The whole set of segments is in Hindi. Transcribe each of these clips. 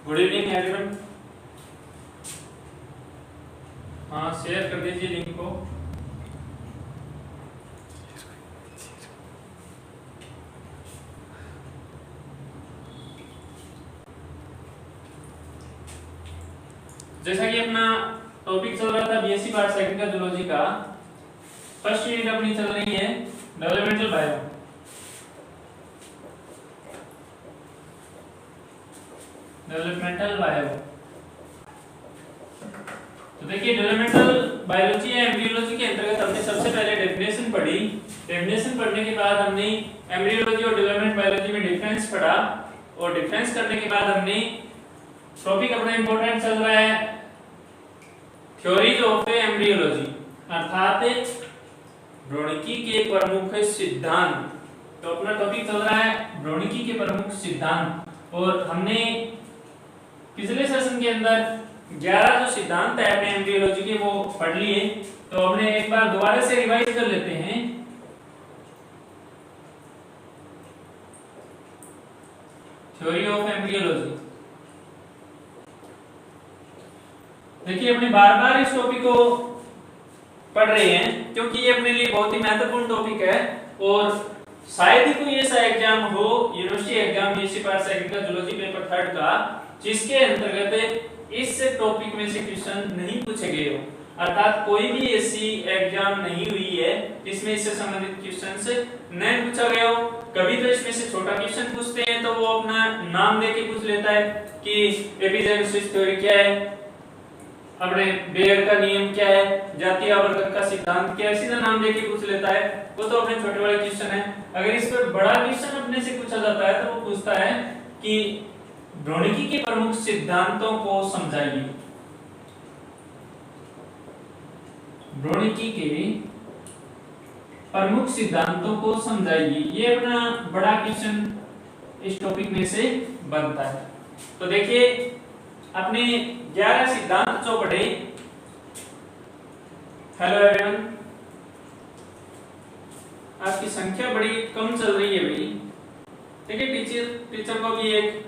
Good evening everyone. हाँ, शेयर कर दीजिए लिंक को। जैसा कि अपना टॉपिक चल रहा था बीएससी पार्ट सेकंड का जूलॉजी का, फर्स्ट यूनिट अपनी चल रही है डेवलपमेंटल बायो। डेवलपमेंटल बायो तो देखिए, डेवलपमेंटल बायोलॉजी या एम्ब्रियोलॉजी के अंतर्गत हमने सबसे पहले डेफिनेशन पढ़ी। डेफिनेशन पढ़ने के बाद हमने एम्ब्रियोलॉजी और डेवलपमेंट बायोलॉजी में डिफरेंस पढ़ा, और डिफरेंस करने के बाद हमने टॉपिक अपना इंपॉर्टेंट चल रहा है थ्योरीज ऑफ एम्ब्रियोलॉजी, अर्थात भ्रूणिकी के प्रमुख सिद्धांत। तो अपना टॉपिक चल रहा है भ्रूणिकी के प्रमुख सिद्धांत, और हमने पिछले सेशन के अंदर 11 जो सिद्धांत है अपने एम्ब्रियोलॉजी के वो पढ़ लिए। तो हमने एक बार दोबारा से रिवाइज कर लेते हैं। थ्योरी ऑफ एम्ब्रियोलॉजी, देखिए अपने बार बार इस टॉपिक को पढ़ रहे हैं क्योंकि ये अपने लिए बहुत ही महत्वपूर्ण टॉपिक है, और शायद ही कोई ऐसा एग्जाम हो, university exam BSc part second का जूलॉजी पेपर थर्ड का, जिसके अंतर्गत इस टॉपिक में से क्वेश्चन नहीं पूछे गए हो। अर्थात कोई भी ऐसी एग्जाम नहीं हुई है जिसमें इससे संबंधित क्वेश्चंस नहीं पूछा गया हो। कभी तो इसमें से छोटा क्वेश्चन पूछते हैं तो वो अपना नाम देके पूछ लेता है कि एपिजेनेसिस थ्योरी क्या है, अपने बेयर का नियम क्या है, जातीय आवर्तन का सिद्धांत क्या है, सीधा नाम देके पूछ लेता है। वो तो अपने छोटे बड़े क्वेश्चन है। अगर इस पर बड़ा क्वेश्चन अपने से पूछा जाता है तो वो पूछता है कि भ्रूणिकी के प्रमुख सिद्धांतों को समझाइए। भ्रूणिकी के प्रमुख सिद्धांतों को समझाइए, ये अपना बड़ा क्वेश्चन इस टॉपिक में से बनता है। तो देखिए अपने 11 सिद्धांत जो पढ़े। हेलो एवरीवन, आपकी संख्या बड़ी कम चल रही है भाई। देखिए टीचर को भी एक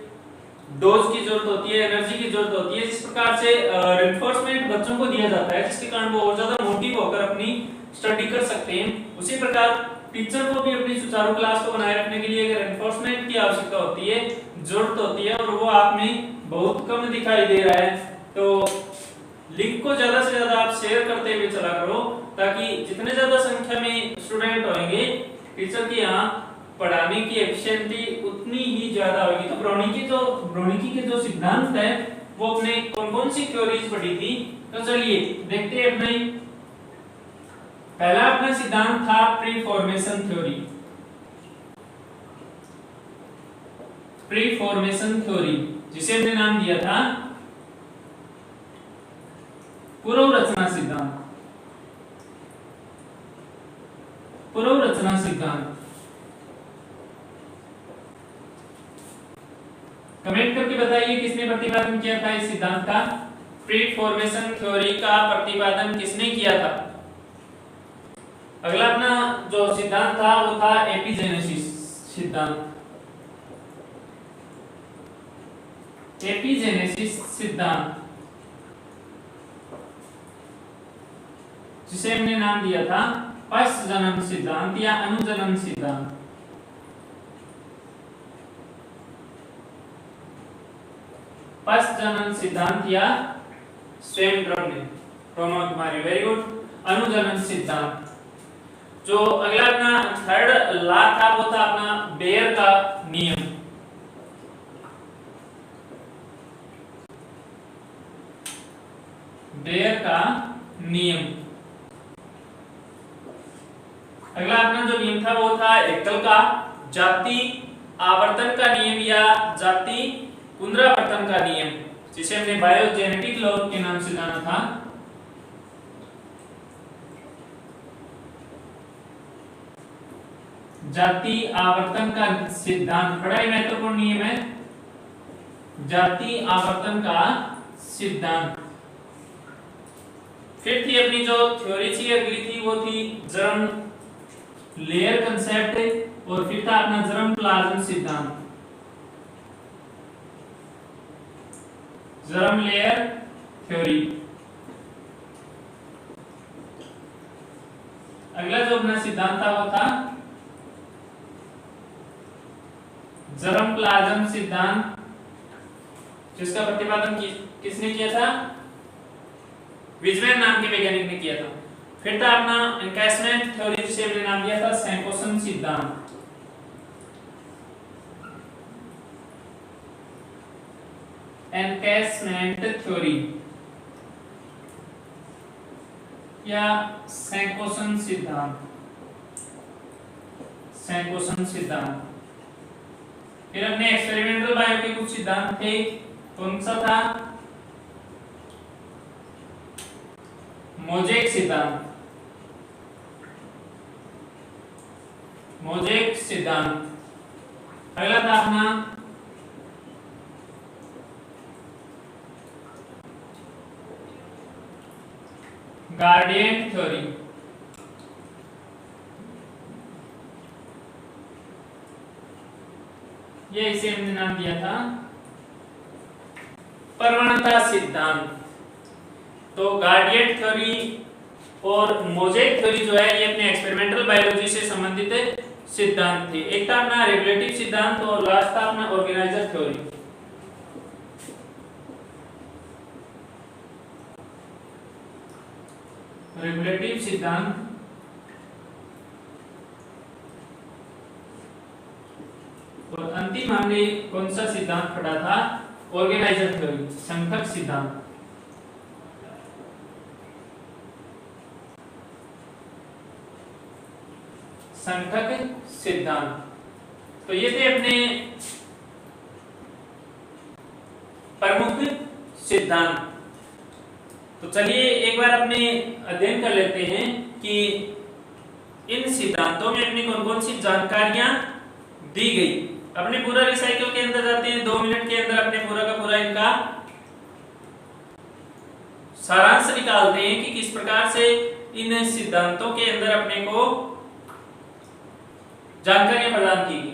डोज की जरूरत होती है, एनर्जी की जरूरत होती है। जिस प्रकार से रिइंफोर्समेंट बच्चों को दिया जाता है जिसके कारण वो और ज्यादा मोटिव होकर अपनी स्टडी कर सकते हैं, उसी प्रकार टीचर को भी अपनी सुचारू क्लास को बनाए रखने के लिए रिइंफोर्समेंट की आवश्यकता होती है, जरूरत होती है, और वो आप में बहुत कम दिखाई दे रहा है। तो लिंक को ज्यादा से ज्यादा आप शेयर करते हुए चला करो, ताकि जितने ज्यादा संख्या में स्टूडेंट होंगे टीचर के यहाँ पढ़ाने की एफिशिएंसी उतनी ही ज्यादा होगी। तो भ्रूणिकी के जो सिद्धांत है वो अपने कौन-कौन सी थ्योरीज पढ़ी थी, तो चलिए देखते हैं। अपने पहला अपना सिद्धांत था pre formation theory. Pre formation theory जिसे हमने नाम दिया था पूर्व रचना सिद्धांत। पूर्व रचना सिद्धांत कमेंट करके बताइए किसने प्रतिपादन किया था इस सिद्धांत का। प्री फॉर्मेशन थ्योरी का प्रतिपादन किसने किया था। अगला अपना जो सिद्धांत था वो था एपिजेनेसिस सिद्धांत। एपिजेनेसिस सिद्धांत जिसे हमने नाम दिया था पश्चजनन सिद्धांत या अनुजनन सिद्धांत। पश्चजनन सिद्धांत या स्वयं रोमा कुमारी, वेरी गुड। अनुजनन सिद्धांत। जो अगला अपना थर्ड लॉ था वो था अपना बेयर का नियम। बेयर का नियम। अगला अपना जो नियम था वो था एकल का जाति आवर्तन का नियम या जाति पुनरावर्तन का नियम, जिसे हमने बायोजेनेटिक लॉ के नाम से जाना था। जाति आवर्तन का सिद्धांत बड़ा ही महत्वपूर्ण नियम है, जाति आवर्तन का सिद्धांत। फिर थी अपनी जो थ्योरी थी अगली थी वो थी जर्म लेयर कंसेप्ट, और फिर था अपना जर्म प्लाज्म सिद्धांत। Germ layer theory. अगला जो अपना सिद्धांत था वो था जर्म प्लाज्म सिद्धांत, जिसका प्रतिपादन किसने किया था? विजमैन नाम के वैज्ञानिक ने किया था। फिर था अपना एनकैसमेंट थ्योरी, जिसे हमने नाम दिया था सैंकोसन सिद्धांत। एनकैसमेंट थ्योरी या सैंकोसन सिद्धांत, सैंकोसन सिद्धांत। फिर हमने एक्सपेरिमेंटल बायो के कुछ सिद्धांत थे, कौन सा था? मोज़ेक सिद्धांत, मोज़ेक सिद्धांत। अगला था अपना गार्डियन थ्योरी, ये इसे हमने नाम दिया था प्रवणता सिद्धांत। तो गार्डियन थ्योरी और मोज़ेक थ्योरी जो है ये अपने एक्सपेरिमेंटल बायोलॉजी से संबंधित सिद्धांत थे। एक था अपना रेगुलेटिव सिद्धांत और लास्ट था अपना ऑर्गेनाइजर थ्योरी। रेगुलेटिव सिद्धांत और अंतिम हमने कौन सा सिद्धांत पढ़ा था? ऑर्गेनाइजर थ्योरी, संघटक सिद्धांत। संघटक सिद्धांत। तो ये थे अपने प्रमुख सिद्धांत। तो चलिए एक बार अपने अध्ययन कर लेते हैं कि इन सिद्धांतों में अपनी कौन कौन सी जानकारियां दी गई। अपने पूरा रिसाइकल के अंदर जाते हैं, 2 मिनट के अंदर अपने पूरा का पूरा इनका सारांश निकालते हैं कि किस प्रकार से इन सिद्धांतों के अंदर अपने को जानकारियां प्रदान की गई।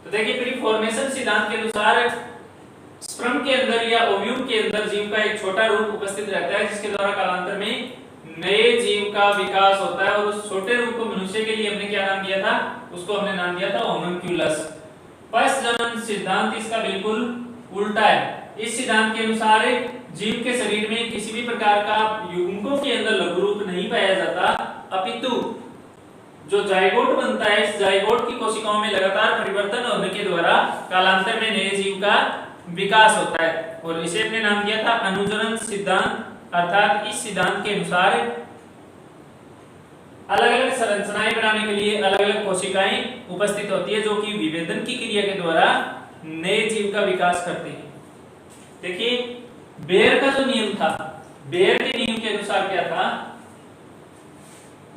तो देखिए प्रीफॉर्मेशन सिद्धांत के अनुसार स्पर्म के अंदर या ओव्यूल के अंदर जीव का एक छोटा रूप उपस्थित रहता है, जिसके द्वारा कालांतर में नए जीव का विकास होता है। और उस छोटे रूप को मनुष्य के लिए हमने क्या नाम दिया था? उसको हमने नाम दिया था होमनक्यूलस। पश्चजनन सिद्धांत इसका बिल्कुल उल्टा है। इस सिद्धांत के अनुसार जीव के शरीर में किसी भी प्रकार का युग्मकों के अंदर लघु रूप नहीं पाया जाता, अपितु जो जाइगोट बनता है, इस जाइगोट की कोशिकाओं में लगातार परिवर्तन होने के द्वारा कालांतर में नए जीव का विकास होता है। और इसे हमने नाम दिया था अनुजनन सिद्धांत। अर्थात इस सिद्धांत के अनुसार अलग अलग संरचनाएं बनाने के लिए अलग अलग कोशिकाएं उपस्थित होती है, जो कि विभेदन की क्रिया के द्वारा नए जीव का विकास करते हैं। देखिए बेयर का जो नियम था, बेयर के नियम के अनुसार क्या था?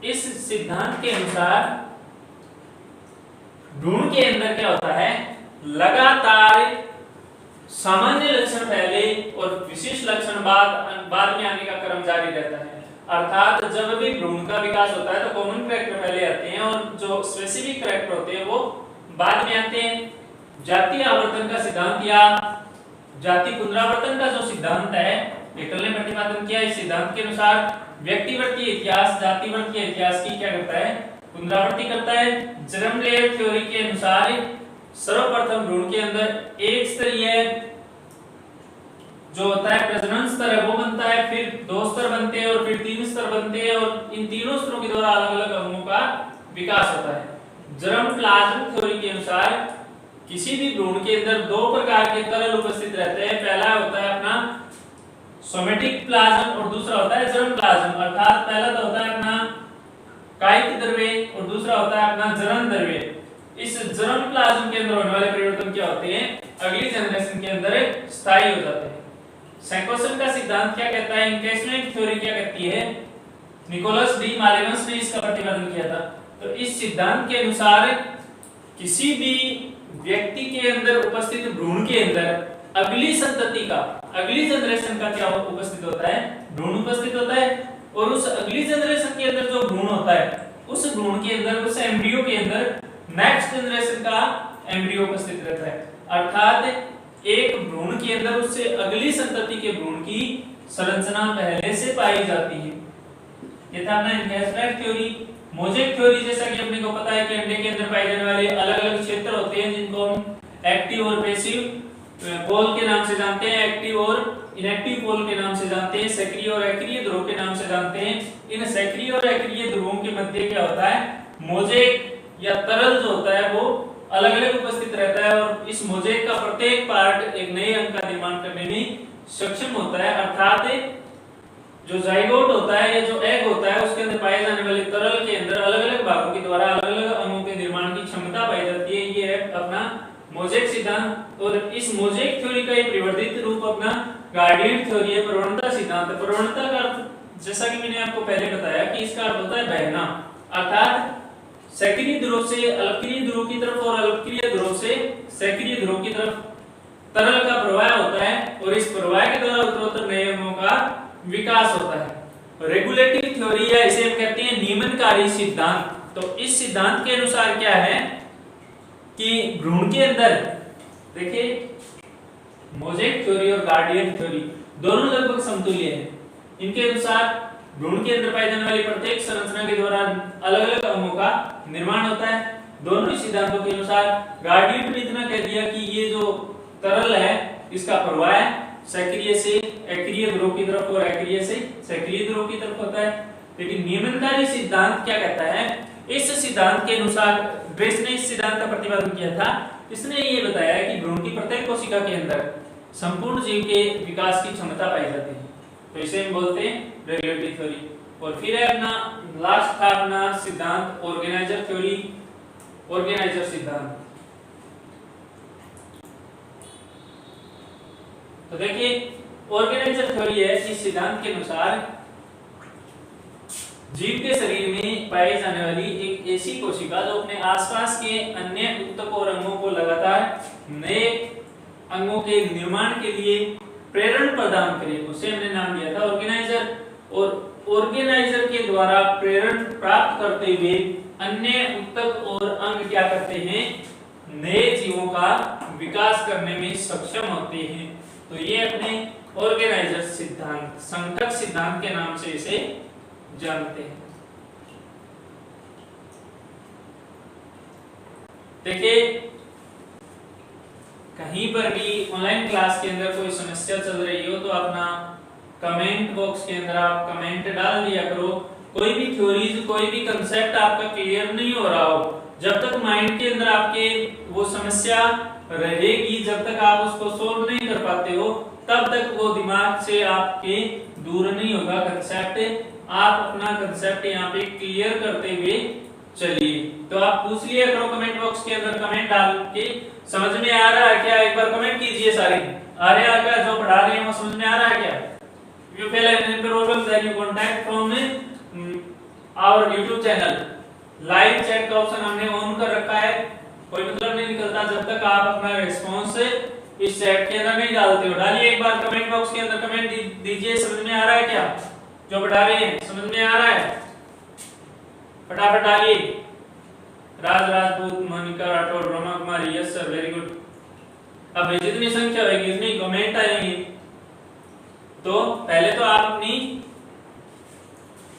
इस सिद्धांत के अनुसार भ्रूण के अंदर क्या होता है? लगातार सामान्य लक्षण पहले और विशेष लक्षण बाद में आने का क्रम जारी रहता है। अर्थात जब भी भ्रूण का विकास होता है तो कॉमन कैरेक्टर पहले आते हैं और जो स्पेसिफिक कैरेक्टर होते हैं वो बाद में आते हैं। जातीय आवर्तन का सिद्धांत या जाति पुनरावर्तन का जो सिद्धांत है हेटल ने प्रतिपादन किया। इस सिद्धांत के अनुसार व्यक्तिवर्तीय इतिहास जातिवर्तीय इतिहास की क्या करता है? पुनरावृत्ति करता है। जर्म लेयर थ्योरी के अनुसार सर्वप्रथम भ्रूण के अंदर एक स्तरीय जो होता है प्रजनन स्तर है वो बनता है, फिर 2 स्तर बनते हैं और फिर 3 स्तर बनते हैं और इन तीनों स्तरों के द्वारा अलग अलग अंगों का विकास होता है। जर्म प्लाज्म थ्योरी के अनुसार किसी भी भ्रूण के अंदर 2 प्रकार के तरल उपस्थित रहते हैं। पहला होता है अपना सोमेटिक प्लाज्म और दूसरा होता है जर्म प्लाज्म। अर्थात पहला तो होता है अपना कायिक द्रव्य और दूसरा होता है अपना जरन द्रव्य। इस जर्म प्लाज्म के अंदर होने वाले परिवर्तन क्या होते हैं? अगली जनरेशन के अंदर स्थायी हो जाते हैं। सैंकोसन का सिद्धांत क्या कहता है? एनकैसमेंट थ्योरी क्या कहती है? निकोलस डी मालेवंस ने इसका प्रतिपादन किया था। तो इस सिद्धांत के अनुसार किसी भी व्यक्ति के अंदर उपस्थित भ्रूण के अंदर अगली संतति का, अगली जनरेशन का क्या उपस्थित होता है? भ्रूण उपस्थित होता है। और उस अगली जनरेशन के अंदर जो भ्रूण होता है उस भ्रूण के अंदर, उस एम्ब्रियो के अंदर नेक्स्ट जनरेशन का एम्ब्रियो उपस्थित रहता है। अर्थात एक भ्रूण के अंदर उससे अगली संतति के भ्रूण की संरचना पहले से पाई जाती है। ये था अपना एनकैप्सुलेट थ्योरी। मोज़ेक थ्योरी जैसा कि अपने को पता है कि अंडे के अंदर पाए जाने वाले अलग-अलग क्षेत्र होते हैं जिनको हम एक्टिव और पैसिव पोल के नाम से जानते हैं, एक्टिव और इनएक्टिव पोल के नाम से जानते हैं, सक्रिय और अक्रिय ध्रुव के नाम से जानते हैं। इन सक्रिय और अक्रिय ध्रुवों के मध्य क्या होता है, मोज़ेक या तरल जो होता है वो अलग-अलग उपस्थित रहता है और इस मोज़ेक का प्रत्येक पार्ट एक नए अंग का निर्माण करने में सक्षम होता है। अर्थात जो जाइगोट होता है या जो एग होता है उसके अंदर पाए जाने वाले तरल के अंदर अलग-अलग भागों के द्वारा अलग-अलग अंगों के निर्माण की क्षमता पाई जाती है। ये है अपना मोज़ेक सिद्धांत। और इस मोज़ेक थ्योरी का एक परिवर्तित रूप अपना गार्डियन थ्योरी है, प्रवणता सिद्धांत। प्रवणता का अर्थ जैसा कि मैंने आपको पहले बताया कि इसका अर्थ होता है बहना, अर्थात सक्रिय ध्रुव से अलक्रिय ध्रुव की तरफ और अलक्रिय ध्रुव से सक्रिय ध्रुव की तरफ तरल का प्रवाह होता है और इस प्रवाह के द्वारा उत्तरोत्तर नए अंगों का विकास होता है। रेगुलेटिव थ्योरी या इसे हम कहते हैं नियमनकारी सिद्धांत। तो इस सिद्धांत के अनुसार क्या है कि भ्रूण के अंदर देखिए मोज़ेक थ्योरी और गार्डियन थ्योरी दोनों लगभग समतुल्य हैं। इनके अनुसार भ्रूण के अंदर पाई जाने वाली प्रत्येक संरचना के दौरान अलग-अलग अंगों का निर्माण होता है। दोनों ही सिद्धांतों के अनुसार गार्डियन ने इतना कह दिया कि ये जो तरल है इसका प्रवाह सक्रिय से अक्रिय ध्रुव की तरफ और अक्रिय से सक्रिय ध्रुव की तरफ होता है। लेकिन नियमनकारी सिद्धांत क्या कहता है, इस सिद्धांत के अनुसार ड्रेस ने इस सिद्धांत का प्रतिपादन किया था। इसने ये बताया कि भ्रूण की प्रत्येक कोशिका के अंदर संपूर्ण जीव के विकास की क्षमता पाई जाती है। तो इसे हम बोलते हैं रेगुलेटरी थ्योरी। और फिर है अपना लास्ट था अपना सिद्धांत ऑर्गेनाइजर थ्योरी, ऑर्गेनाइजर सिद्धांत। तो देखिए ऑर्गेनाइजर थ्योरी है, इस सिद्धांत के अनुसार जीव के शरीर में पाई जाने वाली एक ऐसी कोशिका जो अपने आसपास के अन्य ऊतकों और अंगों को लगातार नए अंगों के निर्माण के लिए प्रेरण प्रदान करे, उसे हमने नाम दिया था ऑर्गेनाइजर। और ऑर्गेनाइजर के द्वारा प्रेरण प्राप्त करते हुए अन्य ऊतक और अंग क्या करते हैं, नए जीवों का विकास करने में सक्षम होते हैं। तो ये अपने ऑर्गेनाइजर सिद्धांत, संकट सिद्धांत के नाम से इसे जानते हैं। देखिए कहीं पर भी ऑनलाइन क्लास के अंदर कोई समस्या चल रही हो तो अपना कमेंट बॉक्स के अंदर आप कमेंट डाल दिया करो। कोई भी थ्योरीज, कोई भी कंसेप्ट आपका क्लियर नहीं हो रहा हो, जब तक माइंड के अंदर आपके वो समस्या रहेगी, जब तक आप उसको सोल्व नहीं कर पाते हो तब तक वो दिमाग से आपके दूर नहीं होगा कंसेप्ट। आप अपना कंसेप्ट यहाँ पे क्लियर करते हुए चलिए। तो आप पूछ लिया करो कमेंट बॉक्स के अंदर, कमेंट डाल के समझ में आ रहा है क्या, एक बार कमेंट कीजिए सारे। आ रहा है क्या, जो पढ़ा रहे हैं वो समझ में आ रहा है क्या? You feel any problem then you contact from our YouTube channel। Live chat का ऑप्शन हमने ऑन कर रखा है, कोई मतलब नहीं निकलता जब तक आप अपना रिस्पांस इस चैट के अंदर नहीं डालते हो। डालिए एक बार कमेंट बॉक्स के अंदर, कमेंट दीजिए, समझ में आ रहा है क्या, जो पढ़ा रहे हैं समझ में आ रहा है, फटाफट डालिए। राज Rajput, Monika Rathore, Brahma Kumari, yes sir very good. अब जितनी संख्या होगी उतनी कमेंट आएंगे। तो पहले तो आप अपनी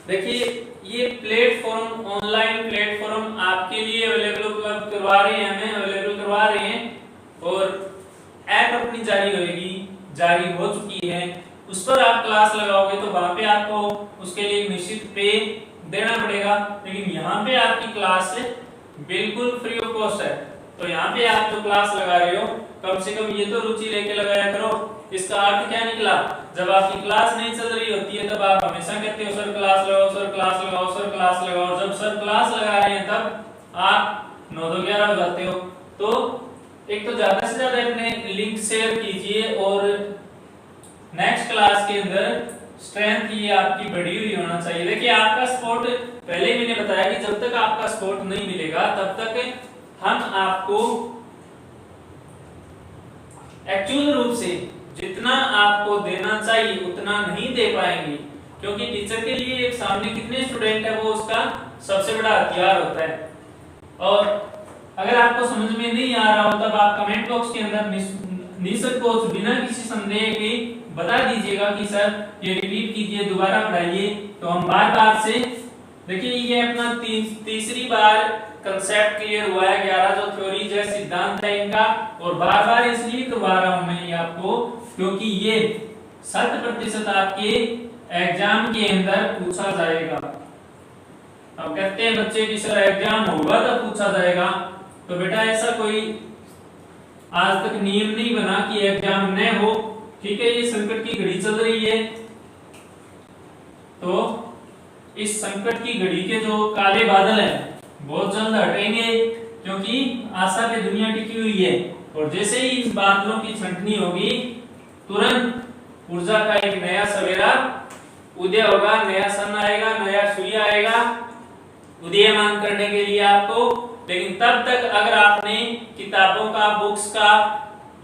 देखिए ये प्लेटफॉर्म, ऑनलाइन प्लेटफॉर्म आपके लिए अवेलेबल उपलब्ध करवा रहे हैं, हमें अवेलेबल करवा रहे हैं और ऐप अपनी जारी हो चुकी है। उस पर आप क्लास लगाओगे तो वहां पे आपको उसके लिए एक निश्चित पे देना पड़ेगा, लेकिन यहाँ पे आपकी क्लास बिल्कुल फ्री ऑफ कॉस्ट है। तो यहाँ पे आप जो क्लास लगा रहे हो कम से कम ये तो रुचि लेके लगाया करो। इसका अर्थ क्या निकला, जब आपकी क्लास नहीं चल रही होती है तब आप हमेशा कहते हो सर क्लास लगाओ, सर क्लास लगाओ, सर क्लास लगाओ। जब सर क्लास लगा रहे हैं तब आप 9-11 हो जाते हो। तो एक तो ज्यादा से ज्यादा अपने लिंक शेयर कीजिए और नेक्स्ट क्लास के अंदर स्ट्रेंथ ये आपकी बढ़ी हुई होना चाहिए। देखिए आपका सपोर्ट, पहले मैंने बताया कि जब तक आपका सपोर्ट नहीं मिलेगा तब तक हम आपको एक्चुअल रूप से जितना आपको देना चाहिए उतना नहीं दे पाएंगे, क्योंकि टीचर के लिए एक सामने कितने स्टूडेंट है वो उसका सबसे बड़ा हथियार होता है। और अगर आपको समझ में नहीं आ रहा हो तब आप कमेंट बॉक्स के अंदर निसंकोच बिना किसी संदेह के बता दीजिएगा कि सर ये रिपीट कीजिए, दोबारा पढ़ाइए। तो हम बार बार से देखिए ये अपना तीसरी बार कंसेप्ट क्लियर हुआ है। 11 जो थ्योरीज है, सिद्धांत है इनका, और बार बार इसलिए करवा रहा हूं मैं ये आपको क्योंकि ये 100% आपके एग्जाम के अंदर पूछा जाएगा। अब कहते हैं बच्चे कि सर एग्जाम होगा तब पूछा जाएगा, तो बेटा ऐसा कोई आज तक नियम नहीं बना कि एग्जाम न हो। ठीक है, ये संकट की घड़ी चल रही है, तो इस संकट की घड़ी के जो काले बादल हैं बहुत जल्द हटेंगे, क्योंकि आशा पे दुनिया टिकी हुई है। और जैसे ही इन बादलों की छंटनी होगी, तुरंत ऊर्जा का एक नया सवेरा उदय होगा, नया सन आएगा, नया सूर्य आएगा उदयमान करने के लिए आपको। लेकिन तब तक अगर आपने किताबों का, बुक्स का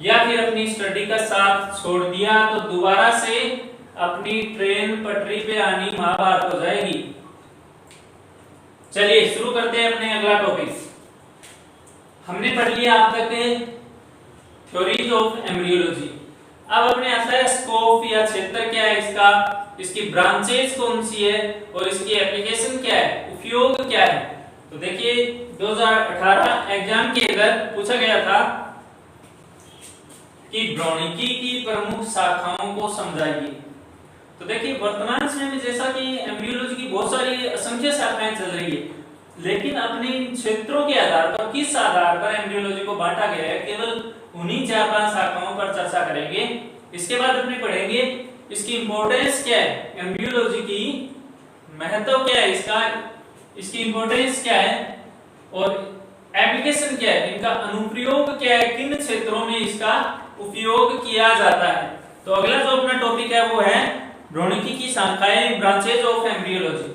या फिर अपनी स्टडी का साथ छोड़ दिया तो दोबारा से अपनी ट्रेन पटरी पे आनी महाभारत हो जाएगी। चलिए शुरू करते हैं अपने अगला टॉपिक। हमने पढ़ लिया अब तक थ्योरीज ऑफ एम्ब्रियोलॉजी। अब अपने आता है स्कोप या क्षेत्र क्या है इसका, इसकी ब्रांचेस कौन सी है और इसकी एप्लीकेशन क्या है, उपयोग क्या है। तो देखिए 2018 एग्जाम के अंदर पूछा गया था कि भ्रूणिकी की प्रमुख शाखाओं को समझाइए। तो देखिए वर्तमान समय में जैसा कि एम्ब्रियोलॉजी की बहुत सारी असंख्य शाखाएं चल रही है, लेकिन अपने क्षेत्रों के आधार पर, किस आधार पर एम्ब्रियोलॉजी को बांटा गया है, केवल उन्हीं 4-5 शाखाओं पर चर्चा करेंगे। इसके बाद अपने पढ़ेंगे इसकी इंपॉर्टेंस क्या है, एम्ब्रियोलॉजी की महत्व क्या है इसका, इसकी इंपॉर्टेंस क्या है और एप्लीकेशन क्या है, इनका अनुप्रयोग क्या है, किन क्षेत्रों में इसका उपयोग किया जाता है। तो अगला जो अपना टॉपिक है वो है भ्रूणिकी की शाखाएं, branches of embryology.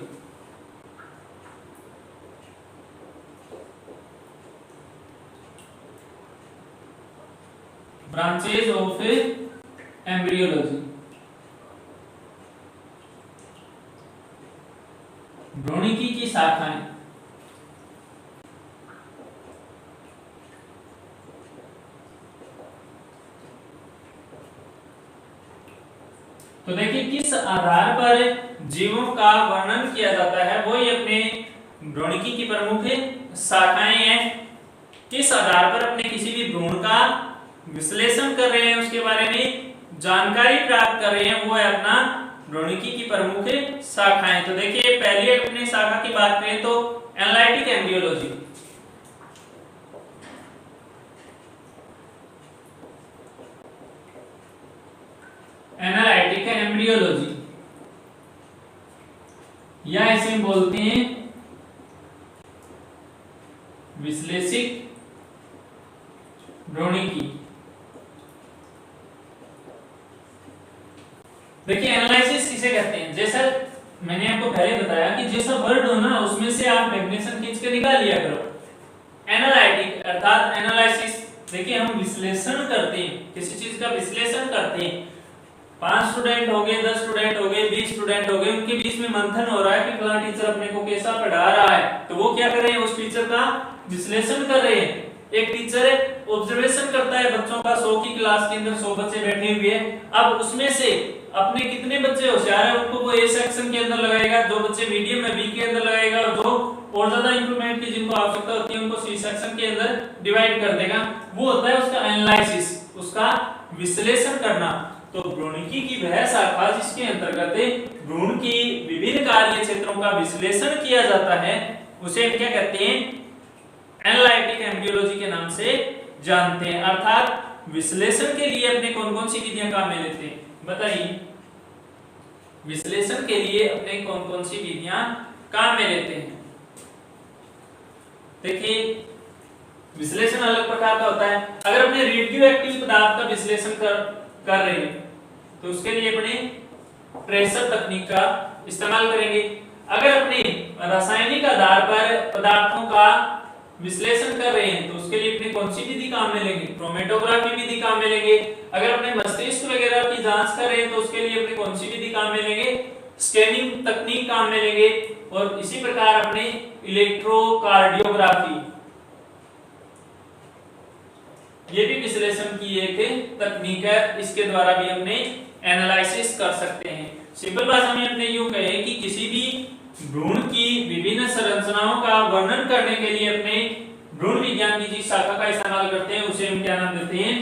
Branches of embryology, भ्रूणिकी की शाखाएं। तो देखिए किस आधार पर जीवों का वर्णन किया जाता है, वो ही अपने भ्रूणिकी की प्रमुख शाखाएं हैं। किस आधार पर अपने किसी भी भ्रूण का विश्लेषण कर रहे हैं, उसके बारे में जानकारी प्राप्त कर रहे हैं, वो है अपना भ्रूणिकी की प्रमुख शाखाएं। तो देखिए पहली अपनी शाखा की बात करें तो एनालिटिक एम्ब्रियोलॉजी। एनालिटिक एम्ब्रियोलॉजी या इसे हम बोलते हैं विश्लेषिक भ्रूणिकी। देखिए एनालिसिस इसे कहते हैं, जैसा मैंने आपको पहले बताया कि जैसा वर्ड हो ना उसमें से आप डेफिनेशन खींच के निकाल लिया करो। एनालिटिक अर्थात एनालिसिस। देखिए हम विश्लेषण करते हैं, किसी चीज का विश्लेषण करते हैं। 5 स्टूडेंट हो गए, 10 स्टूडेंट हो गए, 20 स्टूडेंट हो गए, उनके बीच में मंथन हो रहा है कि फलाना टीचर अपने को कैसा पढ़ा रहा है, तो वो क्या कर रहे हैं, उस टीचर का विश्लेषण कर रहे हैं। एक टीचर ऑब्जर्वेशन करता है बच्चों का, 100 की क्लास के अंदर 100 बच्चे बैठे हुए हैं, अब उसमें से अपने कितने बच्चे होशियार है उनको वो ए सेक्शन के अंदर लगाएगा, जो बच्चे मीडियम है बी के अंदर लगाएगा, और जो और ज्यादा इंप्रूवमेंट की जिनको आवश्यकता होती है उनको सी सेक्शन के अंदर डिवाइड कर देगा। वो होता है उसका एनालिसिस, उसका विश्लेषण करना। तो भ्रूणिकी की वह शाखा जिसके अंतर्गत भ्रूण की विभिन्न कार्य क्षेत्रों का विश्लेषण किया जाता है उसे क्या कहते हैं, एनालिटिक एम्ब्रियोलॉजी के नाम से जानते हैं। अर्थात विश्लेषण के लिए अपने कौन कौन सी विधियां काम में लेते हैं, बताइए विश्लेषण के लिए अपने कौन कौन सी विधियां काम में लेते हैं। देखिए विश्लेषण अलग प्रकार का होता है। अगर अपने रेडियो एक्टिव पदार्थ का विश्लेषण कर रहे हैं तो उसके लिए अपने ट्रेसर तकनीक का इस्तेमाल करेंगे। अगर अपने रासायनिक आधार पर पदार्थों का विश्लेषण कर रहे हैं तो उसके लिए अपनी कौन सी विधि काम में लेंगे, क्रोमेटोग्राफी विधि काम में लेंगे। अगर अपने मस्तिष्क वगैरह की जांच कर रहे हैं तो उसके लिए अपनी कौन सी विधि काम में लेंगे, स्कैनिंग तकनीक काम में लेंगे। और इसी प्रकार अपने इलेक्ट्रोकार्डियोग्राफी ये भी विश्लेषण की एक तकनीक है, इसके द्वारा भी अपने एनालिसिस कर सकते हैं। सिंपल भाषा में अपने यूं कहें कि किसी भी भ्रूण की विभिन्न संरचनाओं का वर्णन करने के लिए अपने भ्रूण विज्ञान की जिस शाखा का इस्तेमाल करते हैं उसे हम क्या नाम देते हैं,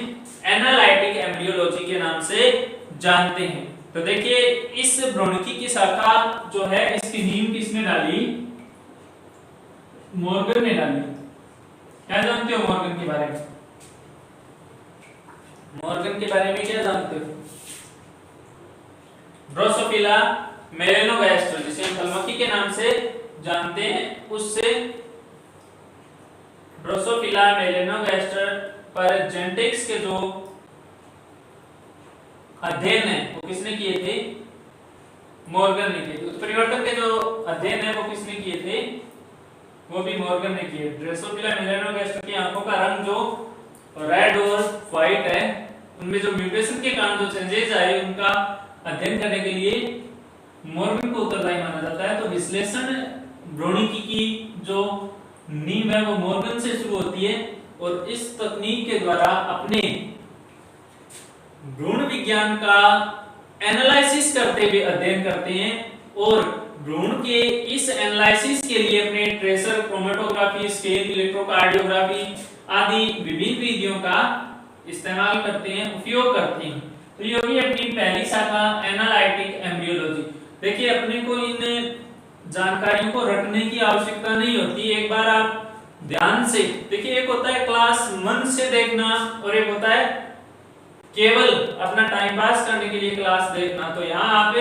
एनालाइटिक एम्ब्रियोलॉजी के नाम से जानते हैं। तो देखिए इस भ्रूणिकी की शाखा जो है इसकी नींव किसने डाली, मॉर्गन ने डाली। क्या जानते हो मॉर्गन के बारे में, मॉर्गन के बारे में क्या जानते हो? ड्रोसोफिला मेलेनोगास्टर जिसे हम फलमक्खी के नाम से जानते हैं, उससे ड्रोसोफिला मेलेनोगास्टर पर जेनेटिक्स के जो अध्ययन है वो किसने किए थे, मॉर्गन ने किए थे। उत्परिवर्तन के जो अध्ययन है वो किसने किए थे, वो भी मॉर्गन ने किए। ड्रोसोफिला मेलेनोगास्टर की आंखों का रंग जो रेड और व्हाइट है, उनमें जो म्यूटेशन के कारण जो चेंजेस आए उनका अध्ययन करने के लिए मॉर्गन को उत्तरदायी माना जाता है। तो विश्लेषण भ्रूणिकी की जो नींव है वो मॉर्गन से शुरू होती है और इस तकनीक के द्वारा अपने भ्रूण विज्ञान का एनालिसिस करते हुए अध्ययन करते हैं और भ्रूण के इस एनालिसिस के लिए अपने ट्रेसर, क्रोमेटोग्राफी, स्केल, इलेक्ट्रोकार्डियोग्राफी आदि विभिन्न विधियों का इस्तेमाल करते हैं, उपयोग करते हैं। तो ये होगी अपनी पहली शाखा एनालाइटिक एम्ब्रियोलॉजी। देखिए अपने को इन जानकारियों को रटने की आवश्यकता नहीं होती, एक बार आप ध्यान से देखिए। एक होता है क्लास मन से देखना और एक होता है केवल अपना टाइम पास करने के लिए क्लास देखना। तो यहाँ आप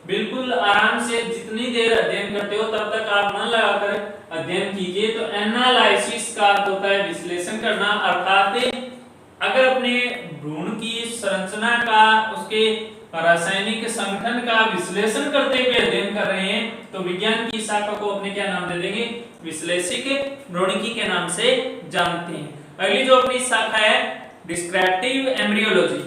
बिल्कुल आराम से जितनी देर अध्ययन करते हो तब तक आप मन लगाकर अध्ययन कीजिए। तो एनालिसिस का अर्थ होता है विश्लेषण करना, अर्थात अगर अपने भ्रूण की संरचना का, उसके रासायनिक संगठन का विश्लेषण करते हुए अध्ययन कर रहे हैं तो विज्ञान की शाखा को अपने क्या नाम दे देंगे, विश्लेषिक भ्रूणिकी के नाम से जानते हैं। अगली जो अपनी शाखा है डिस्क्रिप्टिव एम्ब्रियोलॉजी।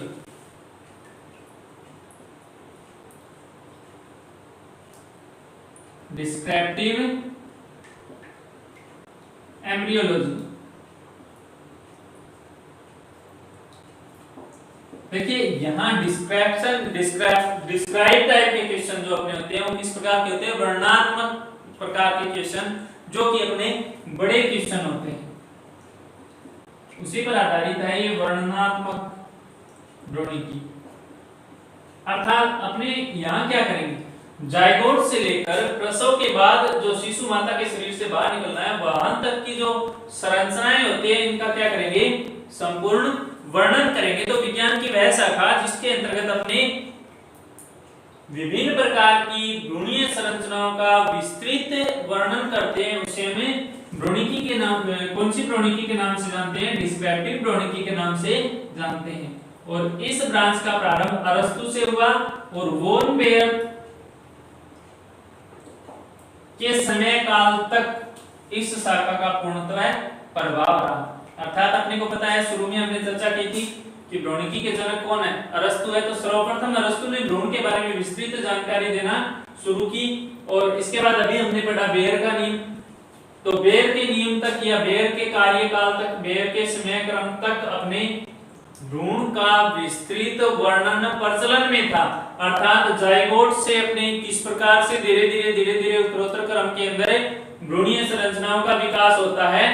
डिस्क्रिप्टिव एम्ब्रियोलॉजी देखिए यहाँ डिस्क्राइब टाइप के क्वेश्चन जो अपने होते हैं वो किस प्रकार के होते हैं, वर्णनात्मक प्रकार के क्वेश्चन जो कि अपने बड़े क्वेश्चन होते हैं, उसी पर आधारित है ये वर्णनात्मक भ्रूणिकी। अर्थात अपने यहाँ क्या करेंगे, जायगोट से लेकर प्रसव के बाद जो शिशु माता के शरीर से बाहर निकलना है वहां तक की जो संरचनाएं होती है इनका क्या करेंगे, संपूर्ण वर्णन करेंगे। तो विज्ञान की वह शाखा जिसके अंतर्गत अपने विभिन्न प्रकार की भ्रूणीय संरचनाओं का विस्तृत वर्णन करते हैं उसे हमें भ्रूणिकी के नाम, कौन सी भ्रूणिकी के नाम से जानते हैं, डिस्क्रिप्टिव भ्रूणिकी के नाम से जानते हैं। और इस ब्रांच का प्रारंभ अरस्तु से हुआ और वोन बेयर के समय काल तक इस शाखा का पूर्णतः प्रभाव रहा। अर्थात अपने को पता है, शुरू में हमने चर्चा की थी कि भ्रूणिकी के जनक कौन है, अरस्तु है। तो सर्वप्रथम अरस्तु ने भ्रूण के बारे में विस्तृत जानकारी देना शुरू की और इसके बाद अभी हमने पढ़ा बेयर का नियम। तो बेयर के नियम तक या बेयर के कार्यकाल तक, बेयर के समय क्रम तक अपने भ्रूण का विस्तृत वर्णन प्रचलन में था। अर्थात जायगोट से अपने किस प्रकार से धीरे धीरे उत्तरोत्तर क्रम के अंदर भ्रूणीय संरचनाओं का विकास होता है,